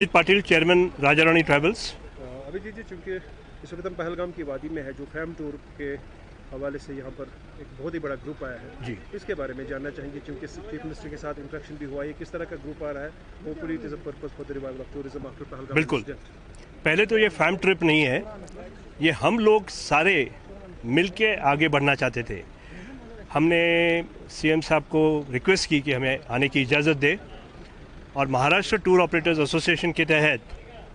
Abhijit Patil, chairman Raja Rani travels. Abhijit जी, चूँकि इस वक्त हम पहलगाम की वादी में है, जो फैम टूर के हवाले से यहाँ पर एक बहुत ही बड़ा ग्रुप आया है जी, इसके बारे में जानना चाहेंगे, क्योंकि चीफ मिनिस्टर के साथ इंटरेक्शन भी हुआ है। किस तरह का ग्रुप आ रहा है? Hopefully it is a purpose for the revival of tourism after Pahalgam. बिल्कुल। पहले तो ये फैम ट्रिप नहीं है, ये हम लोग सारे मिल के आगे बढ़ना चाहते थे। हमने सीएम साहब को रिक्वेस्ट की कि हमें आने की इजाज़त दे, और महाराष्ट्र टूर ऑपरेटर्स एसोसिएशन के तहत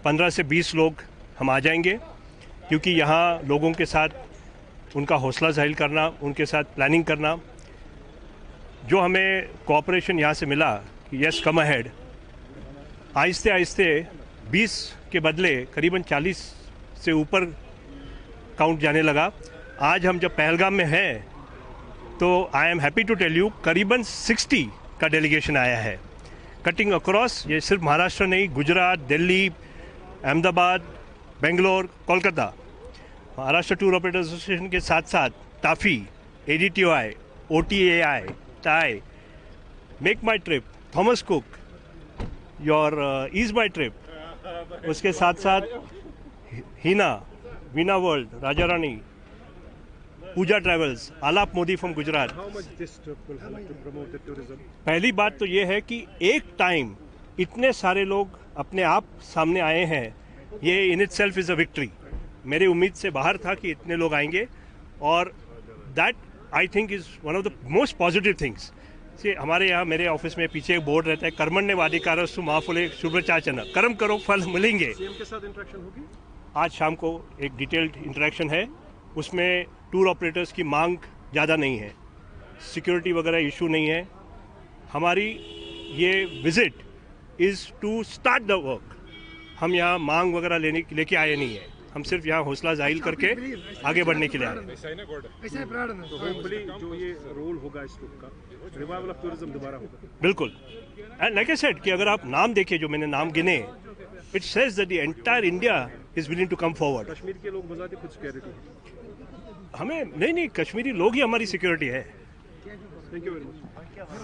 15 से 20 लोग हम आ जाएंगे, क्योंकि यहाँ लोगों के साथ उनका हौसला ज़ाहिर करना, उनके साथ प्लानिंग करना, जो हमें कोऑपरेशन यहाँ से मिला कि यस कम अहेड, आहिस्ते आहिस्ते 20 के बदले करीबन 40 से ऊपर काउंट जाने लगा। आज हम जब पहलगाम में हैं तो I am happy to tell you करीबन 60 का डेलीगेशन आया है, कटिंग अक्रॉस। ये सिर्फ महाराष्ट्र नहीं, Gujarat, Delhi, Ahmedabad, Bangalore, Kolkata. Maharashtra tour operators association के साथ साथ TAFI, ADTOI, OTAI, TAAI, make my trip, Thomas Cook, your ease my trip, उसके साथ साथ Heena, Veena world, Raja Rani, Pooja travels, Alap Modi from Gujarat. How much this trip will help to promote the tourism? पहली बात तो ये है कि एक टाइम इतने सारे लोग अपने आप सामने आए हैं, ये in itself is a victory. मेरी उम्मीद से बाहर था कि इतने लोग आएंगे, और that I think is one of the most positive things. से हमारे यहाँ मेरे ऑफिस में पीछे एक बोर्ड रहता है, कर्मण्य वाधिकारस्तु मा फले शुभ्रचाचन, कर्म करो फल मिलेंगे। सीएम के साथ इंटरेक्शन होगी? आज शाम को एक डिटेल्ड इंटरेक्शन है, उसमें टूर ऑपरेटर्स की मांग ज़्यादा नहीं है, सिक्योरिटी वगैरह इशू नहीं है। हमारी ये visit is to start the work. हम यहाँ मांग वगैरह लेके आए नहीं है, हम सिर्फ यहाँ हौसला जाहिर करके आगे बढ़ने के लिए आए हैं। तो होपफुली जो ये रोल होगा इस ट्रिप का, रिवाइवल ऑफ टूरिज्म दोबारा होगा। बिल्कुल। एंड लाइक आई सेड कि अगर आप नाम देखें, जो मैंने नाम गिने, it says that the entire India is willing to come forward. Kashmir के लोग बजाते कुछ सिक्योरिटी हमें नहीं, कश्मीरी लोग ही हमारी सिक्योरिटी है। Thank you very much.